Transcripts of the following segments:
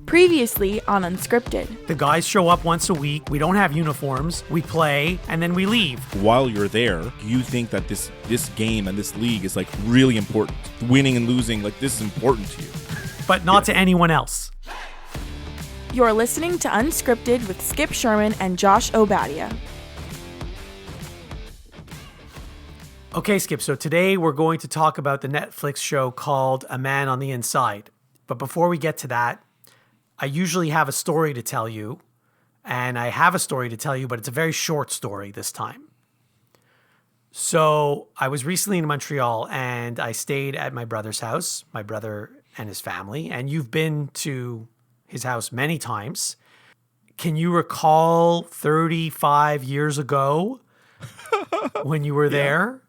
Previously on Unscripted. The guys show up once a week. We don't have uniforms. We play, and then we leave. While you're there, you think that this game and this league is like really important. Winning and losing, like this is important to you. But not to anyone else. You're listening to Unscripted with Skip Sherman and Josh Obadia. Okay, Skip, so today we're going to talk about the Netflix show called A Man on the Inside. But before we get to that, I usually have a story to tell you, and I have a story to tell you, but it's a very short story this time. So I was recently in Montreal, and I stayed at my brother's house, my brother and his family, and you've been to his house many times. Can you recall 35 years ago when you were there?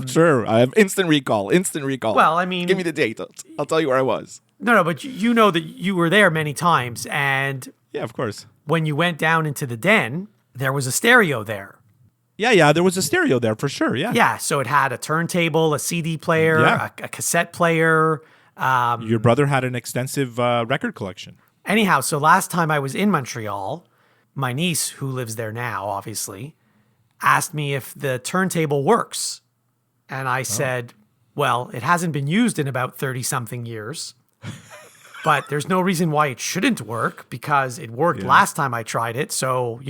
Sure, I have instant recall. Well, I mean, give me the date. I'll tell you where I was. No, but you know that you were there many times, and yeah, of course. When you went down into the den, there was a stereo there. Yeah, there was a stereo there for sure. Yeah, so it had a turntable, a CD player, a cassette player. Your brother had an extensive record collection. Anyhow, so last time I was in Montreal, my niece, who lives there now, obviously, asked me if the turntable works. And I said, well, it hasn't been used in about 30-something years. But there's no reason why it shouldn't work because it worked last time I tried it. So,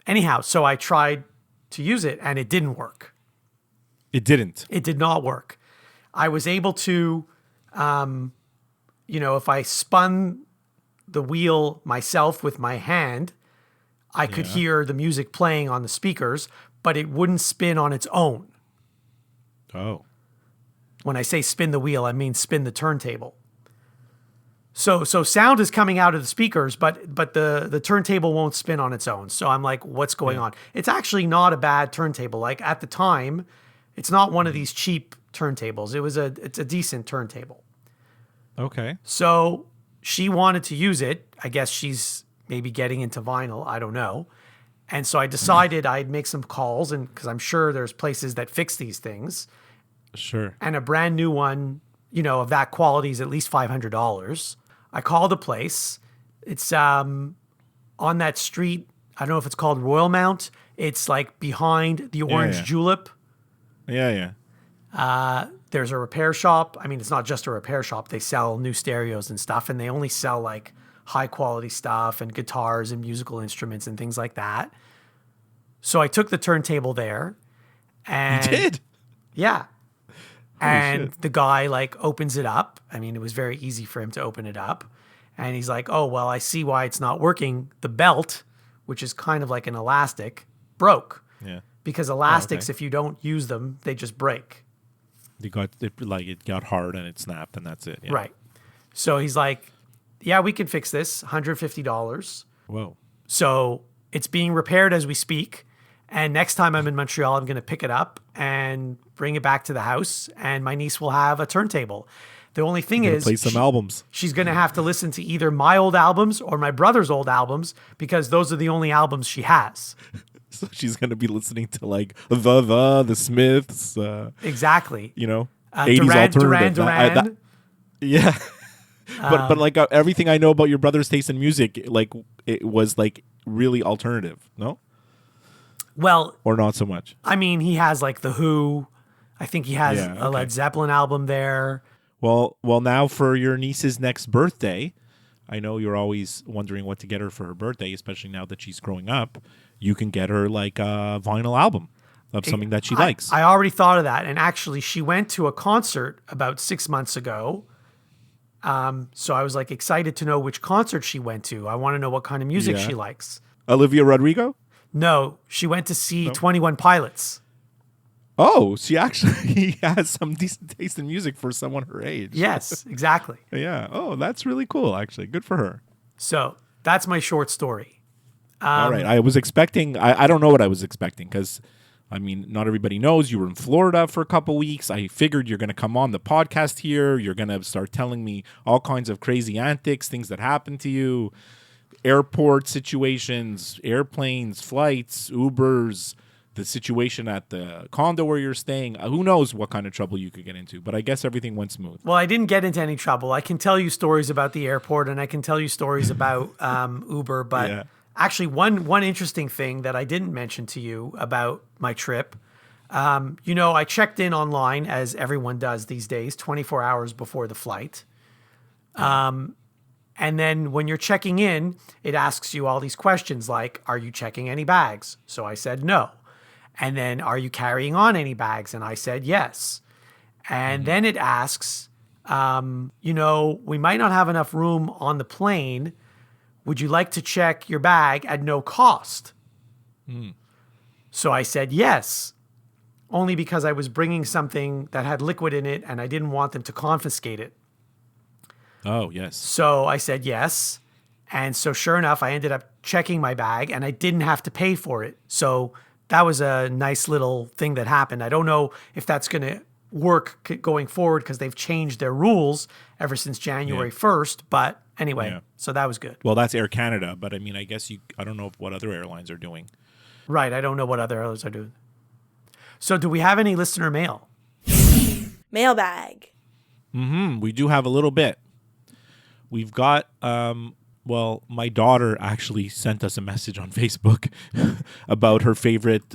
anyhow, so I tried to use it and it didn't work. It didn't. It did not work. I was able to, if I spun the wheel myself with my hand, I could hear the music playing on the speakers, but it wouldn't spin on its own. Oh. When I say spin the wheel, I mean spin the turntable. So sound is coming out of the speakers, but the turntable won't spin on its own. So I'm like, what's going on? It's actually not a bad turntable. Like at the time, it's not one of these cheap turntables. It's a decent turntable. Okay. So she wanted to use it. I guess she's maybe getting into vinyl. I don't know. And so I decided I'd make some calls, and because I'm sure there's places that fix these things. Sure. And a brand new one, of that quality is at least $500. I called the place. It's on that street. I don't know if it's called Royal Mount. It's like behind the Orange Julep. Yeah. There's a repair shop. I mean, it's not just a repair shop. They sell new stereos and stuff, and they only sell like high quality stuff and guitars and musical instruments and things like that. So I took the turntable there. And you did? Yeah. And the guy opens it up. I mean, it was very easy for him to open it up. And he's like, oh, well, I see why it's not working. The belt, which is kind of like an elastic, broke. Yeah. Because elastics, if you don't use them, they just break. It got hard and it snapped and that's it. Yeah. Right. So he's like, yeah, we can fix this. $150. Whoa. So it's being repaired as we speak. And next time I'm in Montreal, I'm going to pick it up and bring it back to the house. And my niece will have a turntable. The only thing is, play some albums. She's going to have to listen to either my old albums or my brother's old albums because those are the only albums she has. So she's going to be listening to the Smiths. Exactly. 80s alternative. Duran. Yeah. But everything I know about your brother's taste in music, it was really alternative. No? Well, or not so much. I mean, he has The Who. I think he has a Led Zeppelin album there. Well, now for your niece's next birthday, I know you're always wondering what to get her for her birthday, especially now that she's growing up. You can get her a vinyl album of something that she likes. I already thought of that. And actually, she went to a concert about 6 months ago. So I was excited to know which concert she went to. I want to know what kind of music she likes. Olivia Rodrigo? No, she went to see 21 Pilots. Oh, she actually has some decent taste in music for someone her age. Yes, exactly. Yeah. Oh, that's really cool, actually. Good for her. So that's my short story. All right. I was expecting, I don't know what I was expecting because, not everybody knows you were in Florida for a couple weeks. I figured you're going to come on the podcast here. You're going to start telling me all kinds of crazy antics, things that happened to you. Airport situations, airplanes, flights, Ubers, the situation at the condo where you're staying. Who knows what kind of trouble you could get into, but I guess everything went smooth. Well, I didn't get into any trouble. I can tell you stories about the airport, and I can tell you stories about Uber, but Yeah. actually one interesting thing that I didn't mention to you about my trip, I checked in online, as everyone does these days, 24 hours before the flight. And then when you're checking in, it asks you all these questions like, are you checking any bags? So I said no. And then, are you carrying on any bags? And I said yes. And then it asks, we might not have enough room on the plane. Would you like to check your bag at no cost? So I said yes, only because I was bringing something that had liquid in it and I didn't want them to confiscate it. Oh, yes. So I said yes. And so sure enough, I ended up checking my bag and I didn't have to pay for it. So that was a nice little thing that happened. I don't know if that's going to work going forward because they've changed their rules ever since January 1st. But anyway, so that was good. Well, that's Air Canada, but I mean, I guess I don't know what other airlines are doing. Right. I don't know what other airlines are doing. So do we have any listener mail? Mailbag. We do have a little bit. We've got, my daughter actually sent us a message on Facebook about her favorite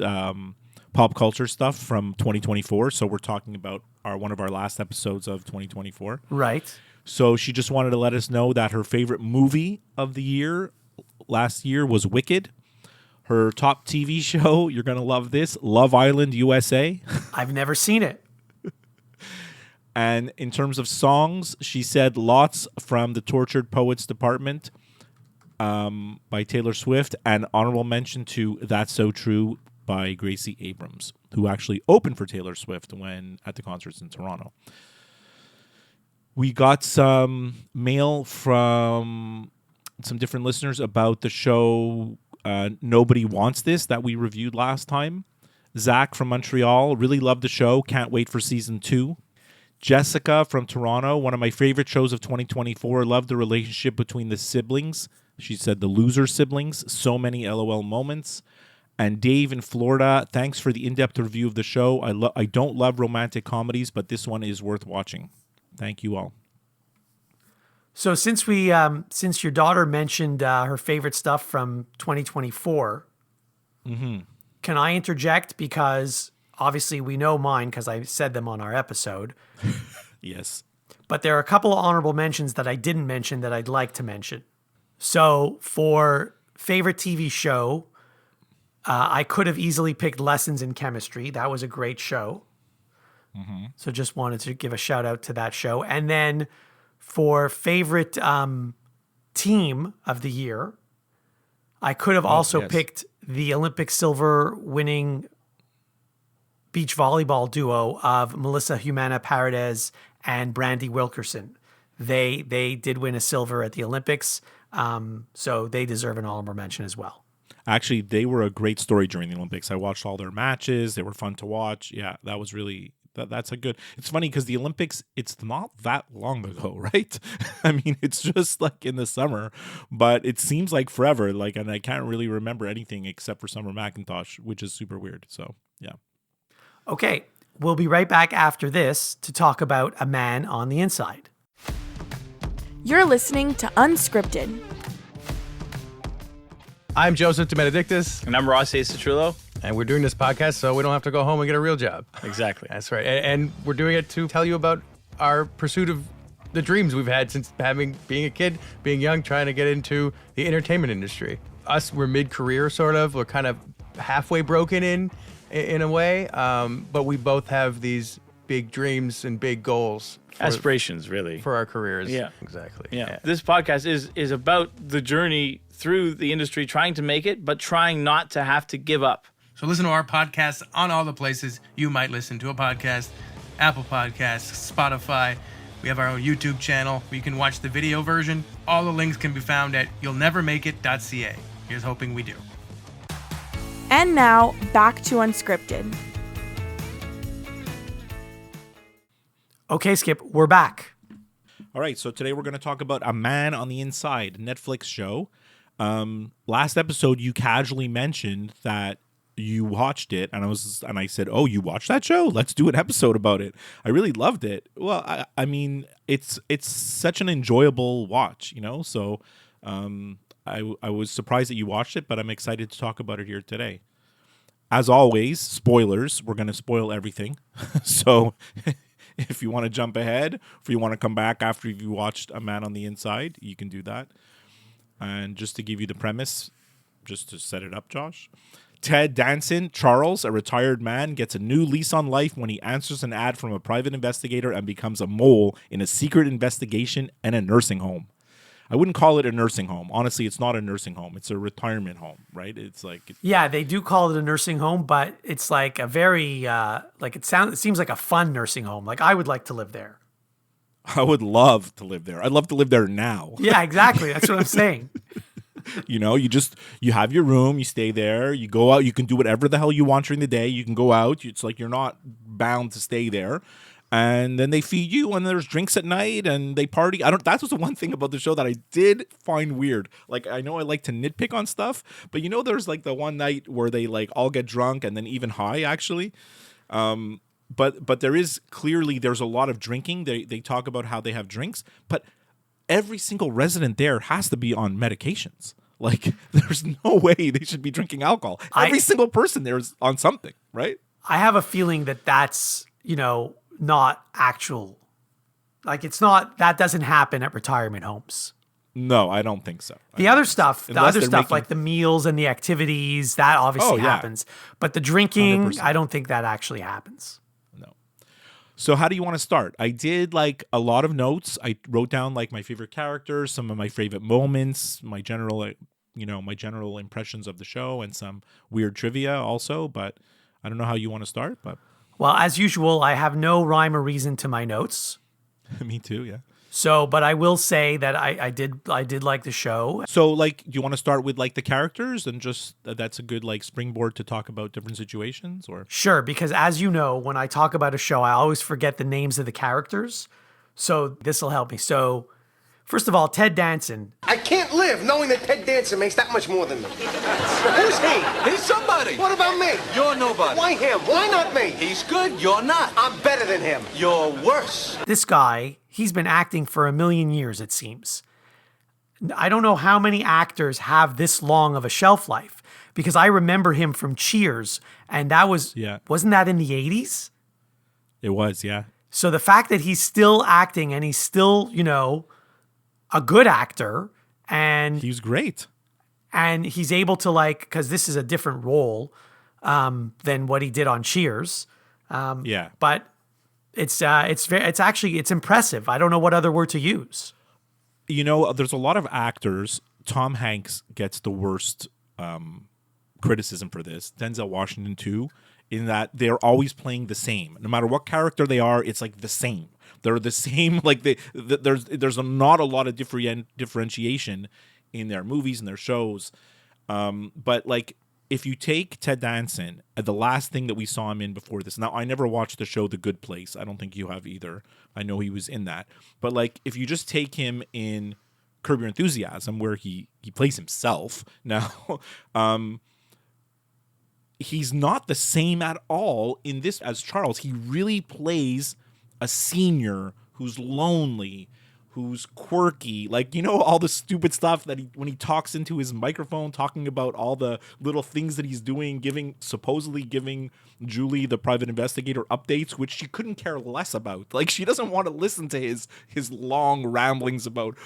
pop culture stuff from 2024. So we're talking about one of our last episodes of 2024. Right. So she just wanted to let us know that her favorite movie of the year last year was Wicked. Her top TV show, you're going to love this, Love Island USA. I've never seen it. And in terms of songs, she said lots from the Tortured Poets Department by Taylor Swift, and honorable mention to That's So True by Gracie Abrams, who actually opened for Taylor Swift when at the concerts in Toronto. We got some mail from some different listeners about the show Nobody Wants This that we reviewed last time. Zach from Montreal, really loved the show. Can't wait for season 2. Jessica from Toronto, one of my favorite shows of 2024. Loved the relationship between the siblings. She said the loser siblings. So many LOL moments. And Dave in Florida, thanks for the in-depth review of the show. I don't love romantic comedies, but this one is worth watching. Thank you all. So since your daughter mentioned her favorite stuff from 2024, can I interject? Because obviously we know mine because I said them on our episode. Yes. But there are a couple of honorable mentions that I didn't mention that I'd like to mention. So for favorite TV show, I could have easily picked Lessons in Chemistry. That was a great show. So just wanted to give a shout out to that show. And then for favorite team of the year, I could have also picked the Olympic silver winning beach volleyball duo of Melissa Humana Paredes and Brandy Wilkerson. They did win a silver at the Olympics, so they deserve an honorable mention as well. Actually, they were a great story during the Olympics. I watched all their matches. They were fun to watch. Yeah, that was really... That's a good... It's funny because the Olympics, it's not that long ago, right? I mean, it's just like in the summer, but it seems like forever. And I can't really remember anything except for Summer McIntosh, which is super weird. So, yeah. Okay, we'll be right back after this to talk about A Man on the Inside. You're listening to Unscripted. I'm Joseph DeMedictis. And I'm Ross Citrillo. And we're doing this podcast so we don't have to go home and get a real job. Exactly. That's right. And we're doing it to tell you about our pursuit of the dreams we've had since being a kid, being young, trying to get into the entertainment industry. Us, we're mid-career, sort of. We're kind of halfway broken in a way. But we both have these big dreams and big goals. Aspirations, really. For our careers. Yeah. Exactly. Yeah. This podcast is about the journey through the industry, trying to make it, but trying not to have to give up. So listen to our podcast on all the places you might listen to a podcast. Apple Podcasts, Spotify. We have our own YouTube channel where you can watch the video version. All the links can be found at you'llnevermakeit.ca. Here's hoping we do. And now, back to Unscripted. Okay, Skip, we're back. All right, so today we're going to talk about A Man on the Inside, Netflix show. Last episode, you casually mentioned that you watched it, and I said, "Oh, you watched that show? Let's do an episode about it." I really loved it. Well, I mean, it's such an enjoyable watch, you know. So, I was surprised that you watched it, but I'm excited to talk about it here today. As always, spoilers. We're going to spoil everything. So, if you want to jump ahead, if you want to come back after you watched A Man on the Inside, you can do that. And just to give you the premise, just to set it up, Josh. Ted Danson, Charles, a retired man, gets a new lease on life when he answers an ad from a private investigator and becomes a mole in a secret investigation in a nursing home. I wouldn't call it a nursing home. Honestly, it's not a nursing home. It's a retirement home, right? It's like... Yeah, they do call it a nursing home, but it's like a very, like it seems like a fun nursing home. Like I would like to live there. I would love to live there. I'd love to live there now. Yeah, exactly. That's what I'm saying. You know, you have your room, you stay there, you go out, you can do whatever the hell you want during the day. You can go out. It's like you're not bound to stay there. And then they feed you, and there's drinks at night, and they party. That was the one thing about the show that I did find weird. Like, I know I like to nitpick on stuff, but you know, there's like the one night where they like all get drunk and then even high, actually. But there's a lot of drinking. They talk about how they have drinks, but every single resident there has to be on medications. Like, there's no way they should be drinking alcohol. Every single person there is on something, right? I have a feeling that that's, you know, not actual. Like, it's not, that doesn't happen at retirement homes. No, I don't think so. The other stuff, like the meals and the activities, that obviously happens. But the drinking, 100%. I don't think that actually happens. So how do you want to start? I did like a lot of notes. I wrote down like my favorite characters, some of my favorite moments, my general impressions of the show, and some weird trivia also. But I don't know how you want to start. But well, as usual, I have no rhyme or reason to my notes. Me too. Yeah. So, but I will say that I did like the show. So, like, do you want to start with like the characters and just that's a good like springboard to talk about different situations, or? Sure, because as you know, when I talk about a show, I always forget the names of the characters. So this will help me. So, first of all, Ted Danson. I can't live knowing that Ted Danson makes that much more than me. Who's he? He's somebody. What about me? You're nobody. Why him? Why not me? He's good. You're not. I'm better than him. You're worse. This guy, he's been acting for 1,000,000 years, it seems. I don't know how many actors have this long of a shelf life, because I remember him from Cheers, and that was, wasn't that in the 80s? It was, yeah. So the fact that he's still acting and he's still, you know, a good actor, and he's great, and he's able to, like, because this is a different role than what he did on Cheers. But it's impressive. I don't know what other word to use. You know, there's a lot of actors. Tom Hanks gets the worst criticism for this. Denzel Washington too, in that they're always playing the same. No matter what character they are, it's like the same. They're the same. Like there's not a lot of differentiation in their movies and their shows. But like, if you take Ted Danson, the last thing that we saw him in before this. Now, I never watched the show The Good Place. I don't think you have either. I know he was in that. But like, if you just take him in Curb Your Enthusiasm, where he plays himself now, he's not the same at all in this as Charles. He really plays a senior who's lonely, who's quirky, like, you know, all the stupid stuff that when he talks into his microphone, talking about all the little things that he's doing, supposedly giving Julie, the private investigator, updates, which she couldn't care less about. Like, she doesn't want to listen to his long ramblings about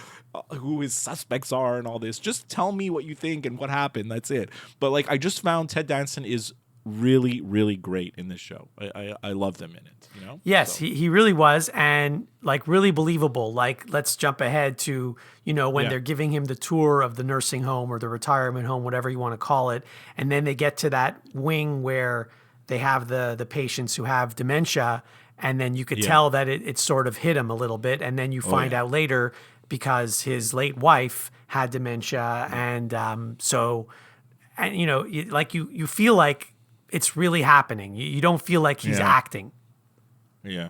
who his suspects are and all this. Just tell me what you think and what happened. That's it. But like, I just found Ted Danson is really, really great in this show. I love them in it, you know? Yes, so. he really was, and like really believable. Like, let's jump ahead to, you know, when they're giving him the tour of the nursing home or the retirement home, whatever you want to call it, and then they get to that wing where they have the patients who have dementia, and then you could tell that it sort of hit him a little bit, and then you find out later, because his late wife had dementia, and you know, you feel like it's really happening. You don't feel like he's acting. Yeah.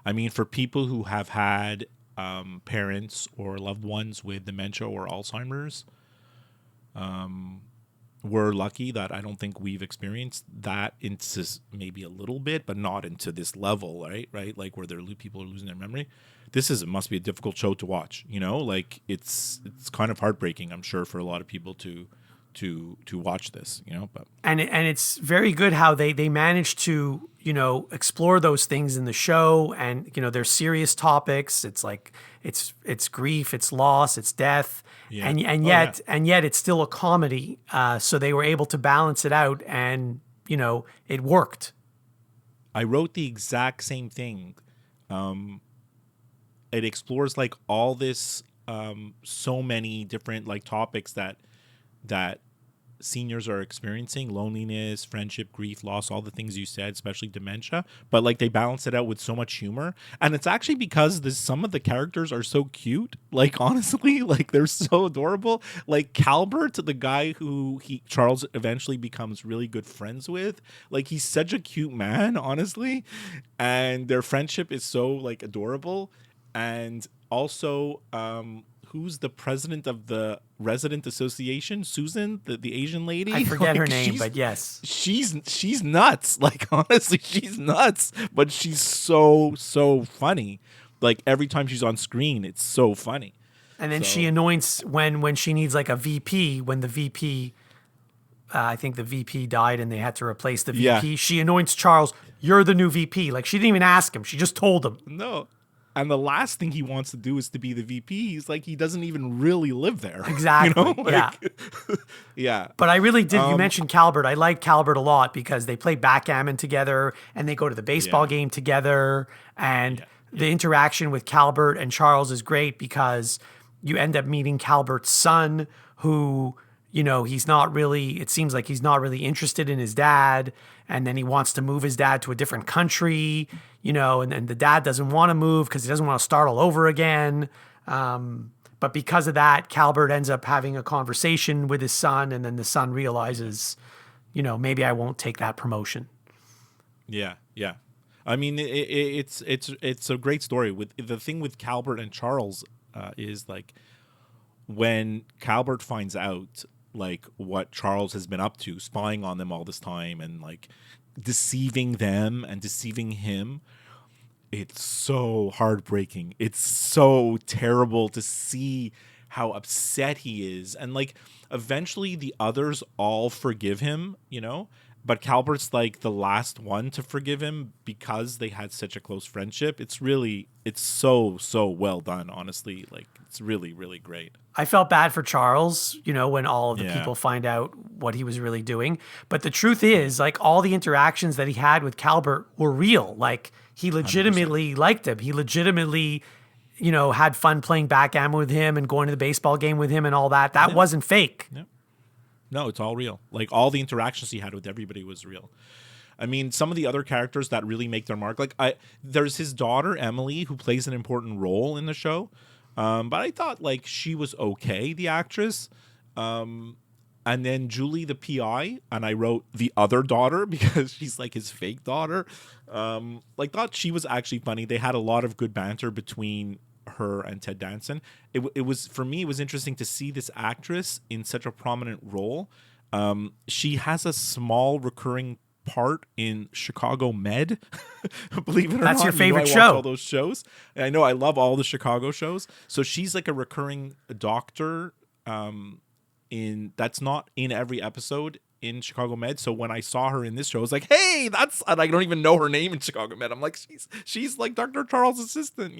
I mean, for people who have had parents or loved ones with dementia or Alzheimer's, we're lucky that I don't think we've experienced that into maybe a little bit, but not into this level, right? Like where people are losing their memory. It must be a difficult show to watch, like it's kind of heartbreaking, I'm sure, for a lot of people to watch this, but And it's very good how they manage to explore those things in the show, and they're serious topics. It's like it's grief, it's loss, it's death, Yeah. and yet it's still a comedy. So they were able to balance it out, and it worked. I wrote the exact same thing. It explores like all this, so many different like topics that seniors are experiencing: loneliness, friendship, grief, loss, all the things you said, especially dementia. But like they balance it out with so much humor, and it's actually because some of the characters are so cute. Like honestly, like they're so adorable. Like Calbert, the guy who Charles eventually becomes really good friends with. Like he's such a cute man, honestly, and their friendship is so like adorable. And also, who's the president of the resident association? Susan, the Asian lady. I forget her name, but yes, she's nuts. Like honestly, she's nuts, but she's so funny. Like every time she's on screen, it's so funny. And then she anoints when she needs like a VP. When the VP, I think the VP died and they had to replace the VP. Yeah. She anoints Charles. You're the new VP. Like she didn't even ask him. She just told him. No. And the last thing he wants to do is to be the VP. He's like, he doesn't even really live there. Exactly. Yeah. Yeah. But I really did. You mentioned Calbert. I like Calbert a lot because they play backgammon together and they go to the baseball game together. And the interaction with Calbert and Charles is great because you end up meeting Calbert's son, who, he's not really, it seems like he's not really interested in his dad. And then he wants to move his dad to a different country, and the dad doesn't want to move because he doesn't want to start all over again. But because of that, Calbert ends up having a conversation with his son, and then the son realizes, maybe I won't take that promotion. Yeah, yeah. I mean, it's a great story. With the thing with Calbert and Charles is like when Calbert finds out like what Charles has been up to, spying on them all this time and like deceiving them and deceiving him. It's so heartbreaking. It's so terrible to see how upset he is. And like eventually the others all forgive him, but Calbert's like the last one to forgive him because they had such a close friendship. It's so well done, honestly. Like it's really, really great. I felt bad for Charles, when all of the people find out what he was really doing. But the truth is, like, all the interactions that he had with Calbert were real. Like, he legitimately 100%. Liked him. He legitimately, had fun playing backgammon with him and going to the baseball game with him and all that. That wasn't fake. Yeah. No, it's all real. Like, all the interactions he had with everybody was real. I mean, some of the other characters that really make their mark, like, there's his daughter, Emily, who plays an important role in the show. But I thought like she was okay, the actress. And then Julie, the PI, and I wrote the other daughter because she's like his fake daughter. Thought she was actually funny. They had a lot of good banter between her and Ted Danson. It was, for me, it was interesting to see this actress in such a prominent role. She has a small recurring part in Chicago Med. Believe it or not. That's your favorite I show. watch all those shows. And I know I love all the Chicago shows. So she's like a recurring doctor that's not in every episode in Chicago Med. So when I saw her in this show, I was like, hey, and I don't even know her name in Chicago Med. I'm like, she's like Dr. Charles' assistant,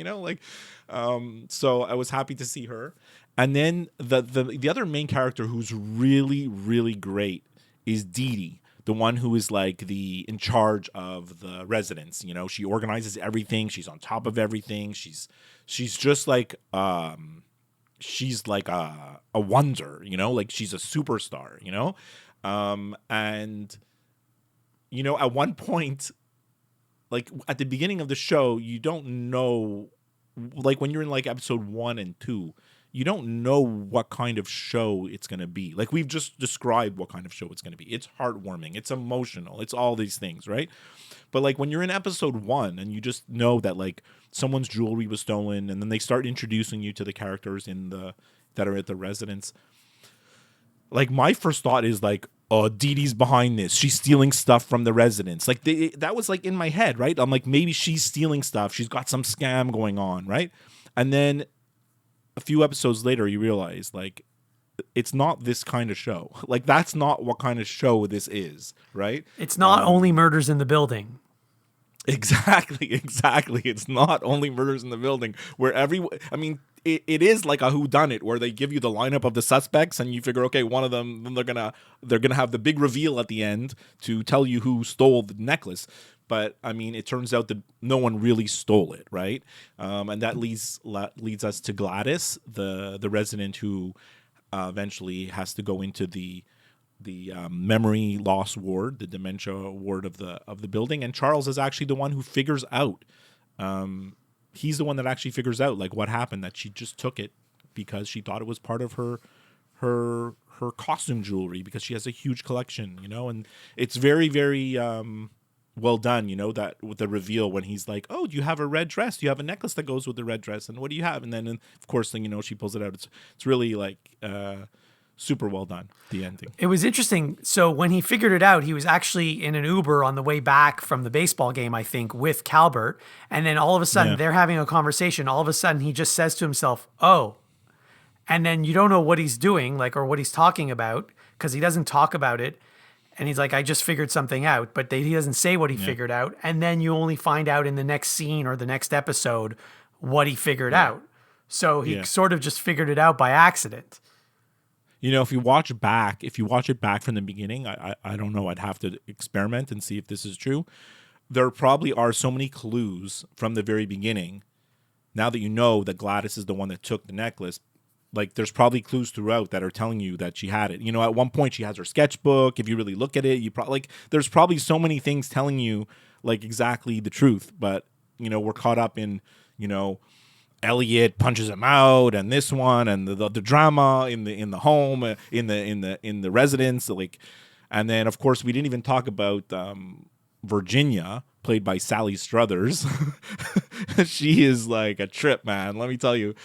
so I was happy to see her. And then the other main character who's really, really great is Dee Dee. The one who is like in charge of the residents, she organizes everything. She's on top of everything. She's just like, she's like a wonder, like she's a superstar, and, at one point, like at the beginning of the show, you don't know, like when you're in like episode 1 and 2, you don't know what kind of show it's going to be. Like we've just described what kind of show it's going to be. It's heartwarming. It's emotional. It's all these things, right? But like when you're in episode 1 and you just know that like someone's jewelry was stolen, and then they start introducing you to the characters that are at the residence, like my first thought is like, oh, Dee Dee's behind this. She's stealing stuff from the residents. Like that was like in my head, right? I'm like, maybe she's stealing stuff. She's got some scam going on, right? And then a few episodes later, you realize like it's not this kind of show. Like that's not what kind of show this is, right? It's not only murders in the building. Exactly. It's not only murders in the building where it is like a whodunit where they give you the lineup of the suspects and you figure, okay, one of them, then they're gonna have the big reveal at the end to tell you who stole the necklace. But I mean, it turns out that no one really stole it, right? And that leads us to Gladys, the resident who eventually has to go into the memory loss ward, the dementia ward of the building, and Charles is actually the one who figures out. He's the one that actually figures out like what happened, that she just took it because she thought it was part of her costume jewelry because she has a huge collection, and it's very, very well done, that with the reveal when he's like, oh, do you have a red dress? Do you have a necklace that goes with the red dress? And what do you have? And then of course, she pulls it out. It's really like super well done, the ending. It was interesting. So when he figured it out, he was actually in an Uber on the way back from the baseball game, I think, with Calbert. And then all of a sudden, they're having a conversation. All of a sudden, he just says to himself, oh. And then you don't know what he's doing, like, or what he's talking about, because he doesn't talk about it. And he's like, I just figured something out. But he doesn't say what he figured out. And then you only find out in the next scene or the next episode what he figured out. So he sort of just figured it out by accident. If you watch it back from the beginning, I don't know, I'd have to experiment and see if this is true. There probably are so many clues from the very beginning. Now that you know that Gladys is the one that took the necklace, like there's probably clues throughout that are telling you that she had it. At one point she has her sketchbook. If you really look at it, there's probably so many things telling you like exactly the truth. But, we're caught up in, Elliot punches him out, and this one, and the drama in the home, in the residence, like, and then of course we didn't even talk about Virginia, played by Sally Struthers. She is like a trip, man. Let me tell you,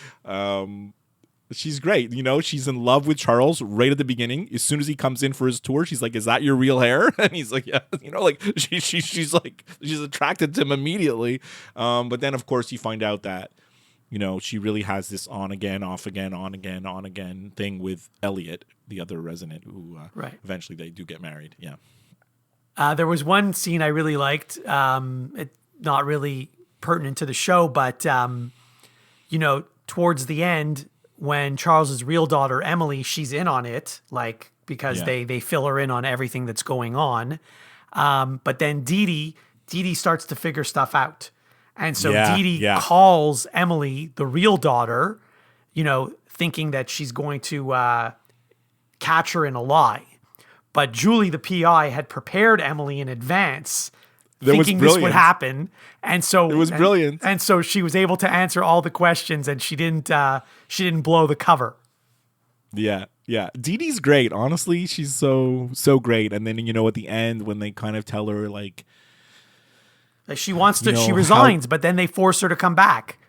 she's great. She's in love with Charles right at the beginning. As soon as he comes in for his tour, she's like, "Is that your real hair?" And he's like, "Yeah." Like she's attracted to him immediately. But then of course you find out that. She really has this on again, off again, on again, on again thing with Elliot, the other resident, who eventually they do get married. Yeah. There was one scene I really liked. It not really pertinent to the show, but towards the end, when Charles's real daughter Emily, she's in on it, like because they fill her in on everything that's going on. But then Dee Dee starts to figure stuff out. And so Dee Dee calls Emily, the real daughter, thinking that she's going to catch her in a lie. But Julie, the PI, had prepared Emily in advance, thinking this would happen. And so it was brilliant. And so she was able to answer all the questions, and she didn't blow the cover. Yeah. Dee Dee's great. Honestly, she's so great. And then at the end when they kind of tell her like she wants to, she resigns, but then they force her to come back.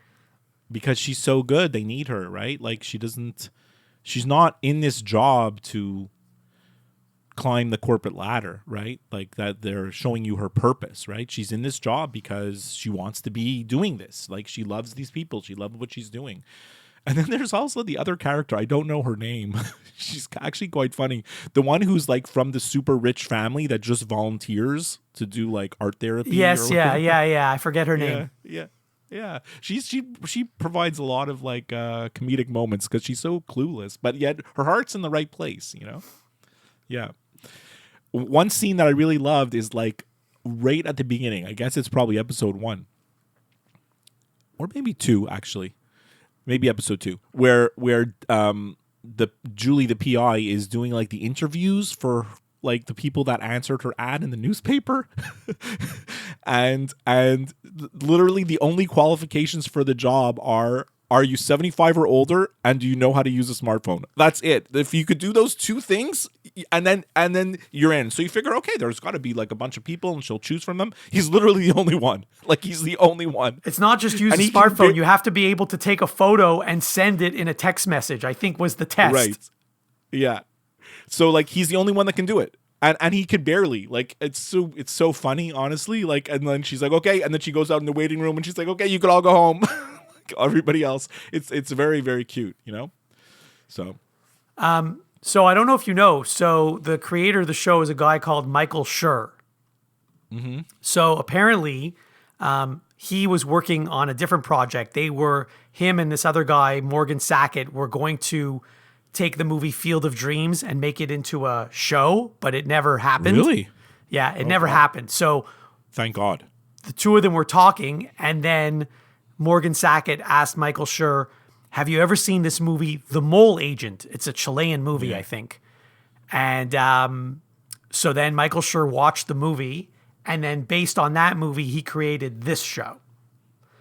Because she's so good. They need her, right? Like she's not in this job to climb the corporate ladder, right? Like that they're showing you her purpose, right? She's in this job because she wants to be doing this. Like she loves these people. She loves what she's doing. And then there's also the other character. I don't know her name. She's actually quite funny. The one who's like from the super rich family that just volunteers to do like art therapy. Yes, yeah. I forget her name. Yeah. She provides a lot of like comedic moments because she's so clueless, but yet her heart's in the right place, Yeah. One scene that I really loved is like right at the beginning. I guess it's probably episode 1. Or maybe 2, actually. Maybe episode 2, where the Julie, the PI, is doing like the interviews for like the people that answered her ad in the newspaper, and literally the only qualifications for the job are you 75 or older, and do you know how to use a smartphone? That's it. If you could do those 2 things, and then you're in. So you figure, okay, there's got to be like a bunch of people, and she'll choose from them. He's literally the only one. Like he's the only one. It's not just use a smartphone. You have to be able to take a photo and send it in a text message, I think was the test. Right. Yeah. So like he's the only one that can do it. And he could barely, like, it's so funny, honestly. Like, and then she's like, okay, and then she goes out in the waiting room and she's like, okay, you can all go home. Like everybody else, it's very, very cute, you know. So So I don't know if you know. So the creator of the show is a guy called Michael Schur. So apparently, he was working on a different project. Him and this other guy, Morgan Sackett, were going to take the movie Field of Dreams and make it into a show, but it never happened. really, Yeah, it never happened. So thank God. the two of them were talking, and then Morgan Sackett asked Michael Schur, have you ever seen this movie, The Mole Agent? It's a Chilean movie, I think. And so then Michael Schur watched the movie, and then based on that movie, he created this show.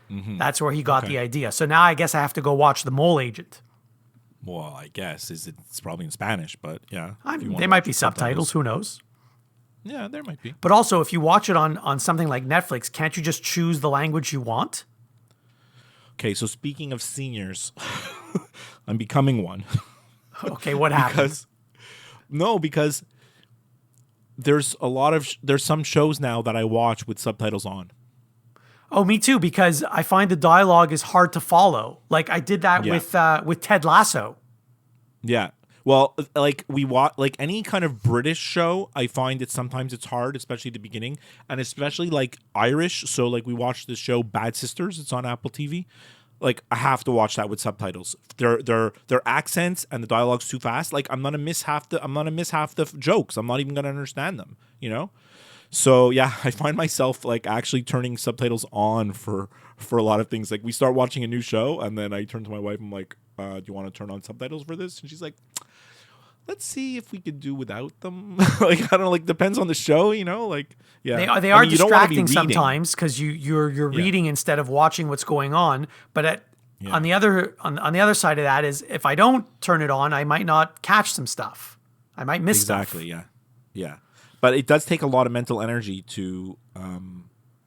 That's where he got the idea. So now I guess I have to go watch The Mole Agent. Well, I guess it's probably in Spanish, but yeah. They might be subtitles. Who knows? Yeah, there might be. But also, if you watch it on something like Netflix, can't you just choose the language you want? Okay, so speaking of seniors, I'm becoming one. Okay, what happened? Because there's some shows now that I watch with subtitles on. Oh, me too, because I find the dialogue is hard to follow. Like I did that with Ted Lasso. Yeah. Well, like we watch like any kind of British show, I find it sometimes it's hard, especially at the beginning, and especially like Irish. So like we watched this show Bad Sisters. It's on Apple TV. Like I have to watch that with subtitles. Their accents and the dialogue's too fast. Like I'm gonna miss half the jokes. I'm not even gonna understand them. You know. So yeah, I find myself like actually turning subtitles on for a lot of things. Like we start watching a new show, and then I turn to my wife. I'm like, "Do you want to turn on subtitles for this?" And she's like, "Let's see if we could do without them." Like I don't know. Like depends on the show, you know. Like yeah, they are distracting sometimes because you're reading instead of watching what's going on. But on the other side of that is if I don't turn it on, I might not catch some stuff. I might miss stuff. Exactly. Yeah. But it does take a lot of mental energy to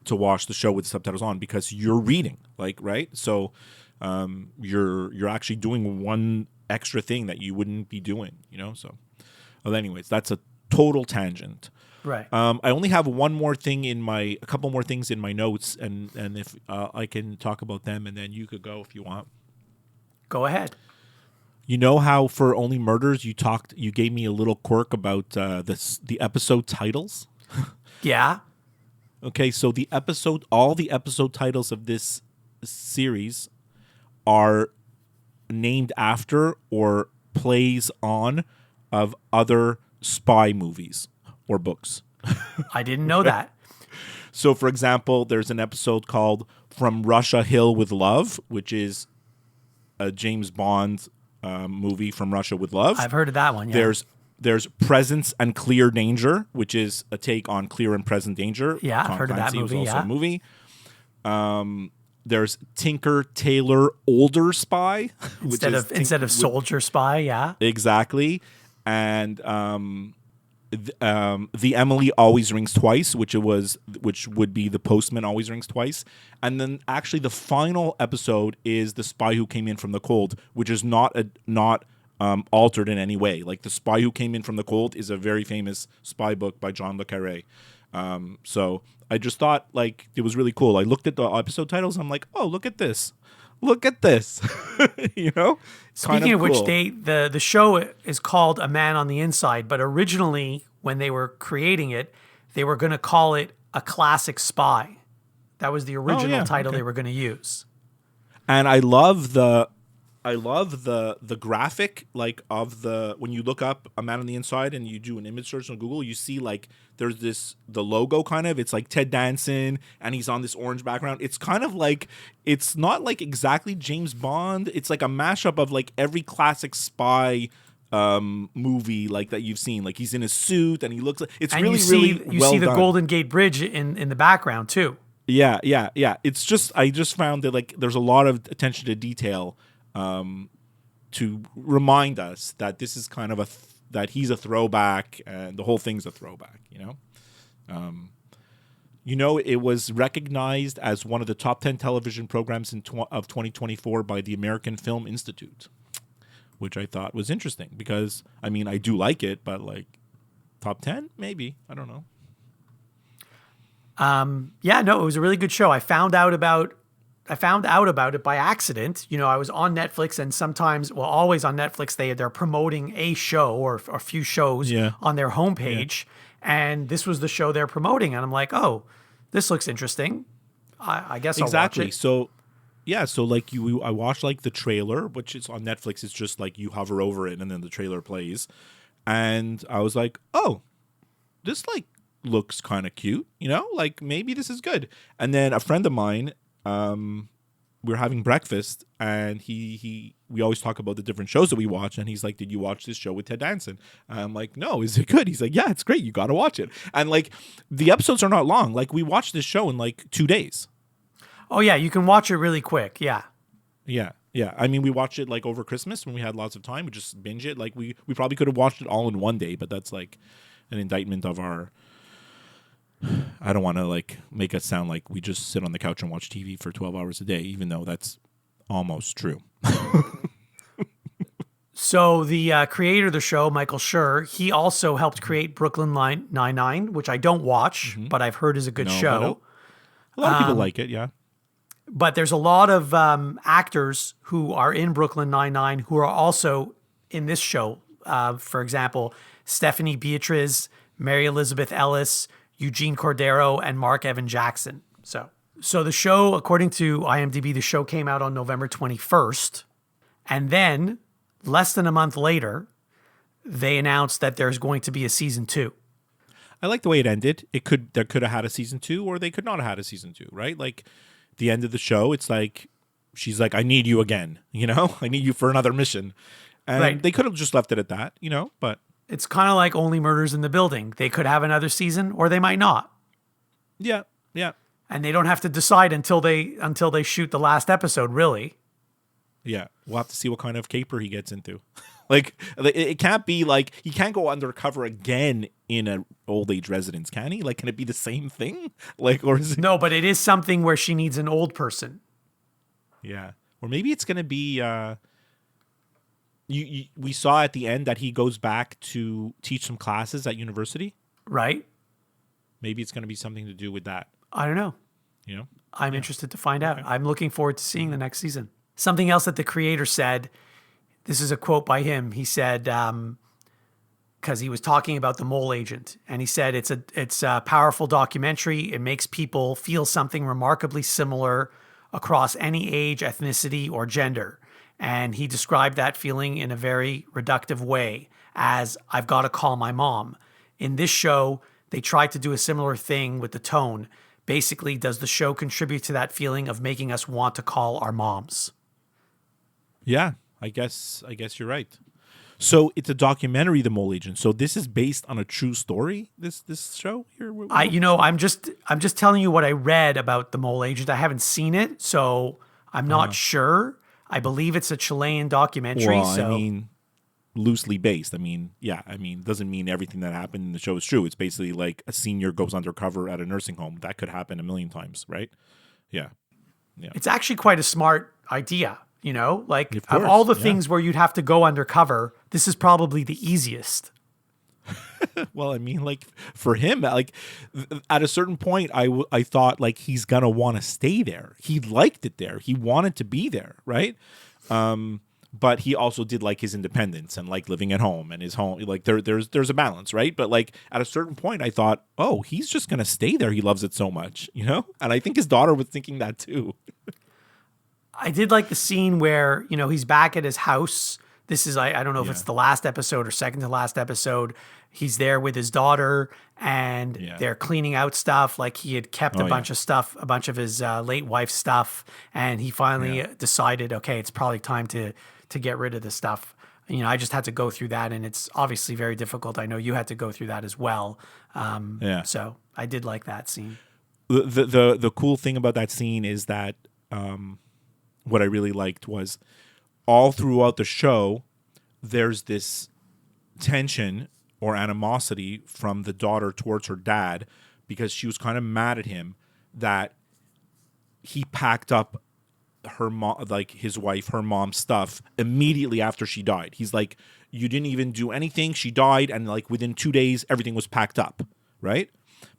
watch the show with subtitles on because you're reading, like right. So you're actually doing one extra thing that you wouldn't be doing, you know. So, well, anyways, that's a total tangent. Right. I only have a couple more things in my notes, and if I can talk about them, and then you could go if you want. Go ahead. You know how for Only Murders you gave me a little quirk about the episode titles? Yeah. Okay, so all the episode titles of this series are named after or plays on of other spy movies or books. I didn't know that. So for example, there's an episode called From Russia Hill with Love, which is a James Bond movie From Russia with Love. I've heard of that one. Yeah. There's Presence and Clear Danger, which is a take on Clear and Present Danger. Yeah, Tom I've heard of that Clancy movie. was also Yeah. a movie. There's Tinker Tailor Older Spy, instead of Soldier Spy. Yeah. Exactly, and the Emily Always Rings Twice, which would be the Postman Always Rings Twice, and then actually the final episode is The Spy Who Came In From the Cold, which is not altered in any way. Like The Spy Who Came In From the Cold is a very famous spy book by John le Carré. So I just thought like it was really cool. I looked at the episode titles. I'm like, oh, look at this. You know. Speaking of which, the show is called A Man on the Inside, but originally when they were creating it, they were going to call it A Classic Spy. That was the original title they were going to use. And I love the graphic, like of when you look up A Man on the Inside and you do an image search on Google, you see like there's the logo kind of, it's like Ted Danson and he's on this orange background. It's kind of like, it's not like exactly James Bond. It's like a mashup of like every classic spy movie like that you've seen. Like he's in a suit and he looks like, it's really well see the done. Golden Gate Bridge in the background too. Yeah. It's just, I just found that like there's a lot of attention to detail to remind us that this is kind of that he's a throwback and the whole thing's a throwback, you know. It was recognized as one of the top 10 television programs of 2024 by the American Film Institute, which I thought was interesting because, I mean, I do like it, but like top 10, maybe. I don't know. Yeah, no, it was a really good show. I found out about it by accident. You know, I was on Netflix, and sometimes, well, always on Netflix, they're promoting a show or a few shows on their homepage. And this was the show they're promoting. And I'm like, oh, this looks interesting. I guess I'll watch it. So, yeah, so like I watched like the trailer, which is on Netflix. It's just like you hover over it and then the trailer plays. And I was like, oh, this like looks kind of cute, you know, like maybe this is good. And then a friend of mine, we were having breakfast, and we always talk about the different shows that we watch, and he's like, did you watch this show with Ted Danson? I'm like, no, is it good? He's like, yeah, it's great, you gotta watch it. And like the episodes are not long. Like we watched this show in like 2 days. Oh yeah, you can watch it really quick. Yeah. I mean, we watched it like over Christmas when we had lots of time. We just binge it. Like we probably could have watched it all in one day, but that's like an indictment of our, I don't want to like make us sound like we just sit on the couch and watch TV for 12 hours a day, even though that's almost true. So the creator of the show, Michael Schur, he also helped create Brooklyn Nine-Nine, which I don't watch, but I've heard is a good show. A lot of people like it, yeah. But there's a lot of actors who are in Brooklyn Nine-Nine who are also in this show. For example, Stephanie Beatriz, Mary Elizabeth Ellis, Eugene Cordero, and Mark Evan Jackson. So the show, according to IMDb, the show came out on November 21st. And then, less than a month later, they announced that there's going to be a season 2. I like the way it ended. There could have had a season 2, or they could not have had a season 2, right? Like the end of the show, it's like she's like, I need you again, you know? I need you for another mission. And they could have just left it at that, you know, but it's kind of like Only Murders in the Building. They could have another season, or they might not. Yeah. And they don't have to decide until they shoot the last episode, really. Yeah, we'll have to see what kind of caper he gets into. Like, it can't be like, he can't go undercover again in an old age residence, can he? Like, can it be the same thing? Like, or is it? No, but it is something where she needs an old person. Yeah, or maybe it's gonna be. We saw at the end that he goes back to teach some classes at university. Right. Maybe it's gonna be something to do with that. I don't know. You know, I'm interested to find out. I'm looking forward to seeing the next season. Something else that the creator said, this is a quote by him. He said, because he was talking about The Mole Agent, and he said, it's a powerful documentary. It makes people feel something remarkably similar across any age, ethnicity, or gender. And he described that feeling in a very reductive way as, I've got to call my mom. In this show, they tried to do a similar thing with the tone. Basically, does the show contribute to that feeling of making us want to call our moms? Yeah, I guess you're right. So it's a documentary, The Mole Agent. So this is based on a true story. This show here. I'm just telling you what I read about The Mole Agent. I haven't seen it, so I'm not sure. I believe it's a Chilean documentary. Well, I mean, loosely based. I mean, doesn't mean everything that happened in the show is true. It's basically like a senior goes undercover at a nursing home. That could happen a million times, right? Yeah. It's actually quite a smart idea. You know, like of all the things where you'd have to go undercover, this is probably the easiest. Well, I mean, like for him, like at a certain point, I thought like he's gonna want to stay there. He liked it there. He wanted to be there, right? But he also did like his independence and like living at home and his home. Like there's a balance, right? But like at a certain point, I thought, oh, he's just gonna stay there. He loves it so much, you know. And I think his daughter was thinking that too. I did like the scene where, you know, he's back at his house. This is, I don't know if it's the last episode or second to last episode. He's there with his daughter and they're cleaning out stuff. Like he had kept a bunch of stuff, a bunch of his late wife's stuff. And he finally decided, okay, it's probably time to get rid of this stuff. You know, I just had to go through that, and it's obviously very difficult. I know you had to go through that as well. So I did like that scene. The cool thing about that scene is that, what I really liked was all throughout the show, there's this tension or animosity from the daughter towards her dad because she was kind of mad at him that he packed up her mom, like his wife, her mom's stuff immediately after she died. He's like, you didn't even do anything. She died, and like within 2 days, everything was packed up, right?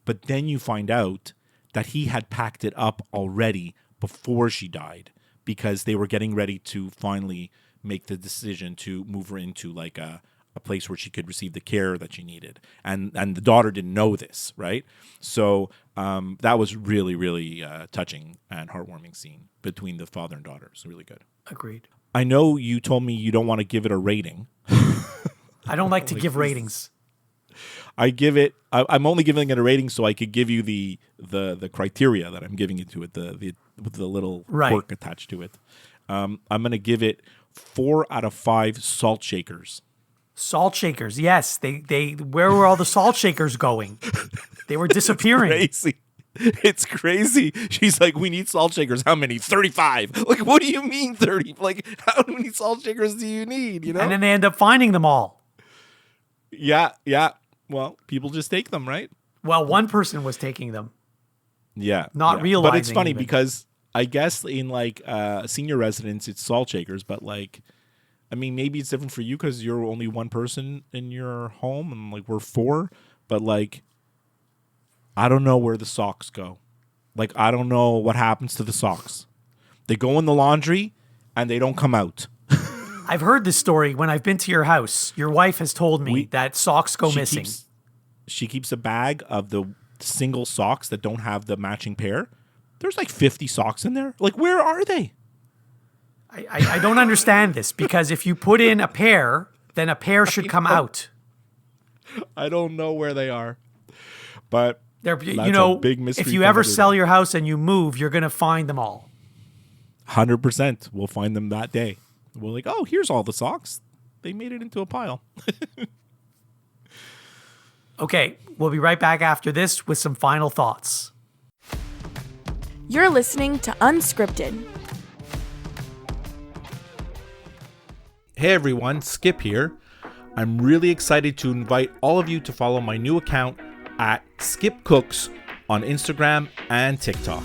But then you find out that he had packed it up already before she died because they were getting ready to finally make the decision to move her into like a place where she could receive the care that she needed. And the daughter didn't know this, right? So that was really, really touching and heartwarming scene between the father and daughter. It's really good. Agreed. I know you told me you don't want to give it a rating. I don't like to give ratings. I'm only giving it a rating so I could give you the criteria that I'm giving it to it, with the little quirk attached to it. I'm going to give it 4 out of 5 salt shakers. Salt shakers, yes. They where were all the salt shakers going? They were disappearing. It's crazy. She's like, we need salt shakers. How many? 35. Like, what do you mean 30? Like, how many salt shakers do you need? You know? And then they end up finding them all. Yeah. Well, people just take them, right? Well, one person was taking them. Yeah. Not realizing. But it's funny even. because I guess in like senior residence, it's salt shakers. But like, I mean, maybe it's different for you because you're only one person in your home and like we're 4. But like, I don't know where the socks go. Like, I don't know what happens to the socks. They go in the laundry and they don't come out. I've heard this story when I've been to your house. Your wife has told me that socks go missing. She keeps a bag of the single socks that don't have the matching pair. There's like 50 socks in there. Like, where are they? I don't understand this because if you put in a pair, then a pair should come out. I don't know where they are. But they're, that's a big mystery. If you ever sell your house and you move, you're going to find them all. 100%. We'll find them that day. We're like, oh, here's all the socks. They made it into a pile. Okay, we'll be right back after this with some final thoughts. You're listening to Unscripted. Hey everyone, Skip here. I'm really excited to invite all of you to follow my new account at Skip Cooks on Instagram and TikTok.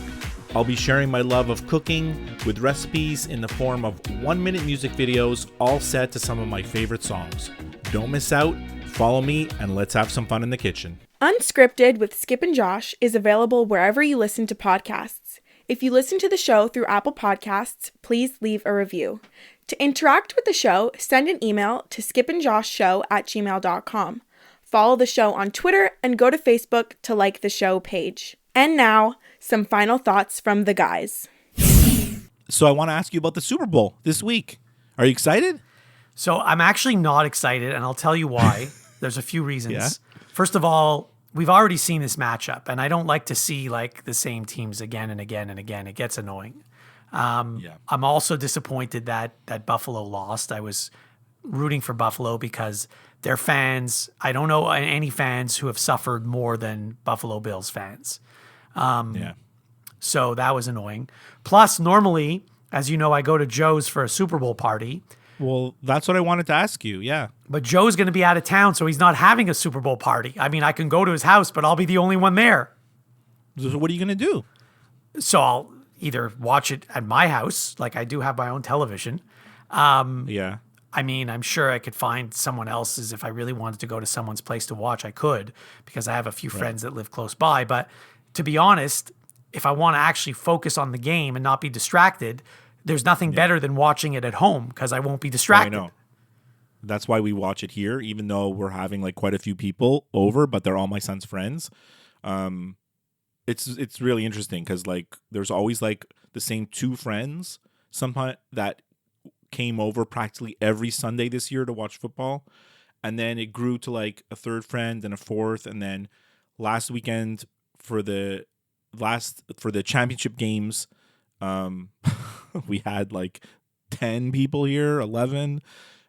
I'll be sharing my love of cooking with recipes in the form of 1-minute music videos, all set to some of my favorite songs. Don't miss out, follow me, and let's have some fun in the kitchen. Unscripted with Skip and Josh is available wherever you listen to podcasts. If you listen to the show through Apple Podcasts, please leave a review. To interact with the show, send an email to skipandjoshshow@gmail.com. Follow the show on Twitter and go to Facebook to like the show page. And now, some final thoughts from the guys. So I want to ask you about the Super Bowl this week. Are you excited? So I'm actually not excited, and I'll tell you why. There's a few reasons. Yeah. First of all, we've already seen this matchup, and I don't like to see like the same teams again and again and again. It gets annoying. I'm also disappointed that Buffalo lost. I was rooting for Buffalo because their fans, I don't know any fans who have suffered more than Buffalo Bills fans. So that was annoying. Plus, normally, as you know, I go to Joe's for a Super Bowl party. Well, that's what I wanted to ask you, yeah. But Joe's going to be out of town, so he's not having a Super Bowl party. I mean, I can go to his house, but I'll be the only one there. So what are you going to do? So I'll either watch it at my house, like I do have my own television. Yeah. I mean, I'm sure I could find someone else's if I really wanted to go to someone's place to watch. I could, because I have a few friends that live close by. But to be honest, if I want to actually focus on the game and not be distracted, there's nothing better than watching it at home because I won't be distracted. I know. That's why we watch it here, even though we're having like quite a few people over, but they're all my son's friends. It's really interesting because like there's always like the same 2 friends sometimes that came over practically every Sunday this year to watch football, and then it grew to like a 3rd friend and a 4th, and then last weekend for the championship games, we had like 10 people here, 11.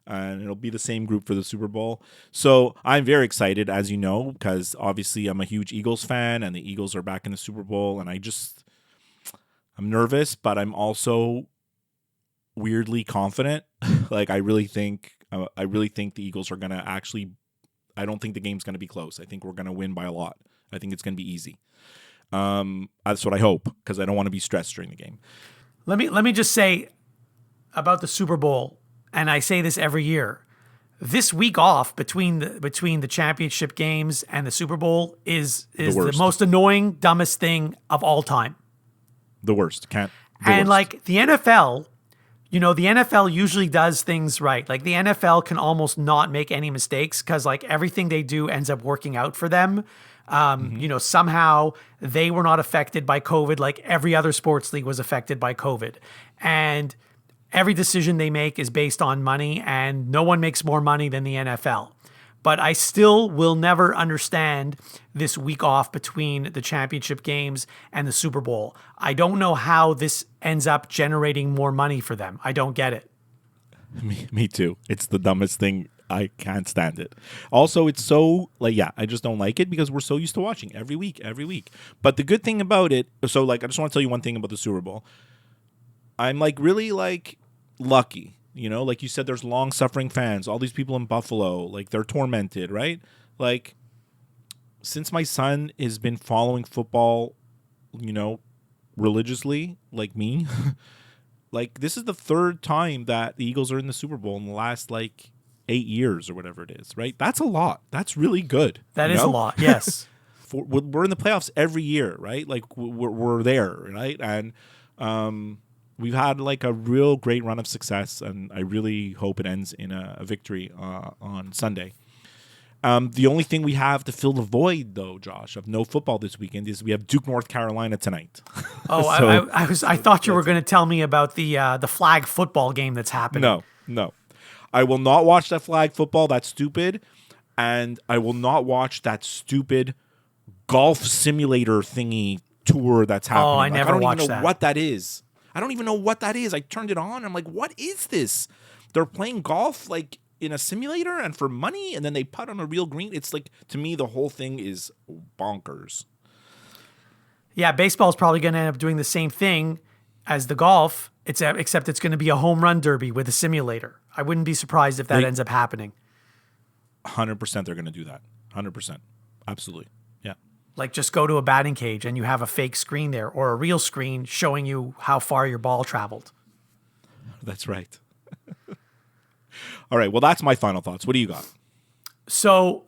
And it'll be the same group for the Super Bowl. So I'm very excited, as you know, because obviously I'm a huge Eagles fan and the Eagles are back in the Super Bowl. And I'm nervous, but I'm also weirdly confident. Like I really think the Eagles are going to actually, I don't think the game's going to be close. I think we're going to win by a lot. I think it's going to be easy. That's what I hope because I don't want to be stressed during the game. Let me just say about the Super Bowl, and I say this every year. This week off between the championship games and the Super Bowl is the most annoying, dumbest thing of all time. The worst. The and worst. like the NFL, the NFL usually does things right. Like the NFL can almost not make any mistakes because like everything they do ends up working out for them. Somehow they were not affected by COVID like every other sports league was affected by COVID. And every decision they make is based on money, and no one makes more money than the NFL. But I still will never understand this week off between the championship games and the Super Bowl. I don't know how this ends up generating more money for them. I don't get it. Me too. It's the dumbest thing. I can't stand it. Also, it's so I just don't like it because we're so used to watching every week. But the good thing about it, I just want to tell you one thing about the Super Bowl. I'm really lucky, like you said, there's long suffering fans, all these people in Buffalo, they're tormented, right? Since my son has been following football, religiously, like me, this is the third time that the Eagles are in the Super Bowl in the last 8 years or whatever it is, right? That's a lot. That's really good. That is a lot, yes. We're in the playoffs every year, right? We're there, right? And we've had a real great run of success, and I really hope it ends in a victory on Sunday. The only thing we have to fill the void, though, Josh, of no football this weekend is we have Duke, North Carolina tonight. Oh, I thought you were going to tell me about the flag football game that's happening. No. I will not watch that flag football. That's stupid. And I will not watch that stupid golf simulator thingy tour that's happening. Oh, I never watched that. I don't even know what that is. I turned it on. I'm like, what is this? They're playing golf in a simulator and for money, and then they putt on a real green. It's to me, the whole thing is bonkers. Yeah, baseball is probably going to end up doing the same thing as the golf, except it's going to be a home run derby with a simulator. I wouldn't be surprised if that ends up happening. 100% they're going to do that. 100%. Absolutely. Yeah. Just go to a batting cage and you have a fake screen there or a real screen showing you how far your ball traveled. That's right. All right. Well, that's my final thoughts. What do you got? So,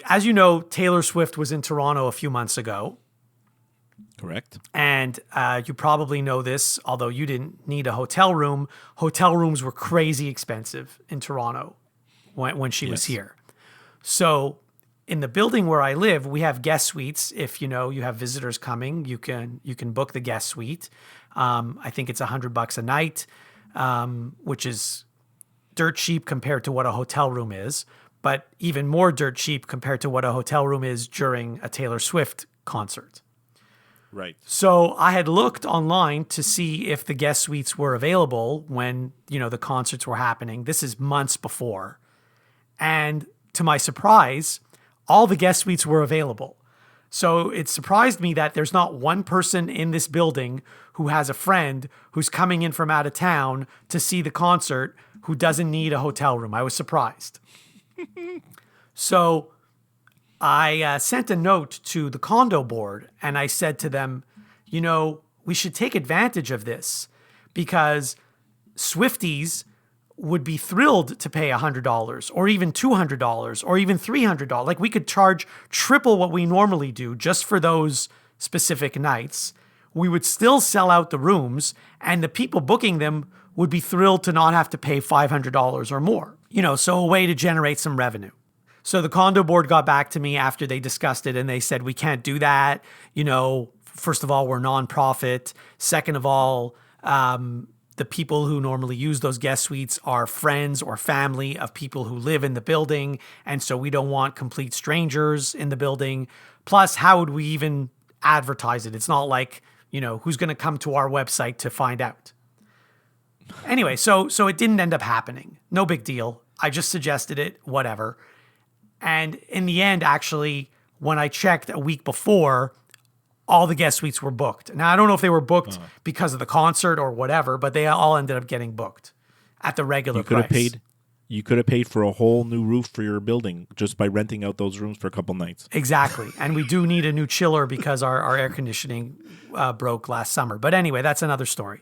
as you know, Taylor Swift was in Toronto a few months ago. Correct. And you probably know this, although you didn't need a hotel room. Hotel rooms were crazy expensive in Toronto when she was here. So in the building where I live, we have guest suites. If you have visitors coming, you can book the guest suite. I think it's $100 a night, which is dirt cheap compared to what a hotel room is, but even more dirt cheap compared to what a hotel room is during a Taylor Swift concert. Right. So I had looked online to see if the guest suites were available when, the concerts were happening. This is months before. And to my surprise, all the guest suites were available. So it surprised me that there's not one person in this building who has a friend who's coming in from out of town to see the concert who doesn't need a hotel room. I was surprised. So I sent a note to the condo board and I said to them, we should take advantage of this because Swifties would be thrilled to pay $100 or even $200 or even $300. We could charge triple what we normally do just for those specific nights. We would still sell out the rooms and the people booking them would be thrilled to not have to pay $500 or more. So a way to generate some revenue. So the condo board got back to me after they discussed it and they said, we can't do that. First of all, we're nonprofit. Second of all, the people who normally use those guest suites are friends or family of people who live in the building. And so we don't want complete strangers in the building. Plus, how would we even advertise it? It's not like, who's going to come to our website to find out? Anyway, so it didn't end up happening. No big deal. I just suggested it, whatever. And in the end, actually, when I checked a week before, all the guest suites were booked. Now, I don't know if they were booked because of the concert or whatever, but they all ended up getting booked at the regular price. You could have paid for a whole new roof for your building just by renting out those rooms for a couple nights. Exactly. And we do need a new chiller because our air conditioning broke last summer. But anyway, that's another story.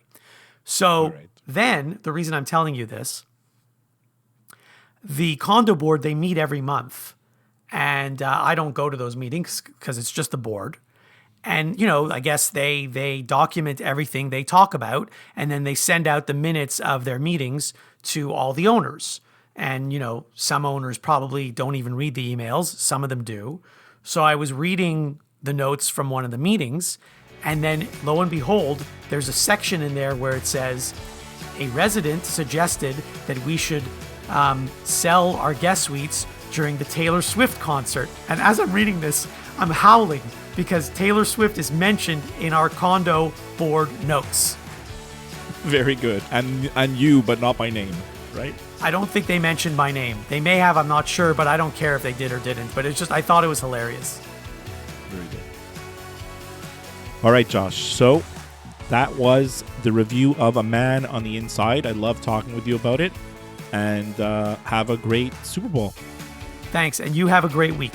So then the reason I'm telling you this, the condo board, they meet every month. And I don't go to those meetings because it's just the board. And, you know, I guess they document everything they talk about, and then they send out the minutes of their meetings to all the owners. And, you know, some owners probably don't even read the emails. Some of them do. So I was reading the notes from one of the meetings, and then lo and behold, there's a section in there where it says, a resident suggested that we should sell our guest suites during the Taylor Swift concert. And as I'm reading this, I'm howling because Taylor Swift is mentioned in our condo board notes. Very good. And you, but not by name, right? I don't think they mentioned my name. They may have, I'm not sure, but I don't care if they did or didn't. But it's just, I thought it was hilarious. Very good. All right, Josh. So that was the review of A Man on the Inside. I love talking with you about it. And have a great Super Bowl. Thanks. And you have a great week.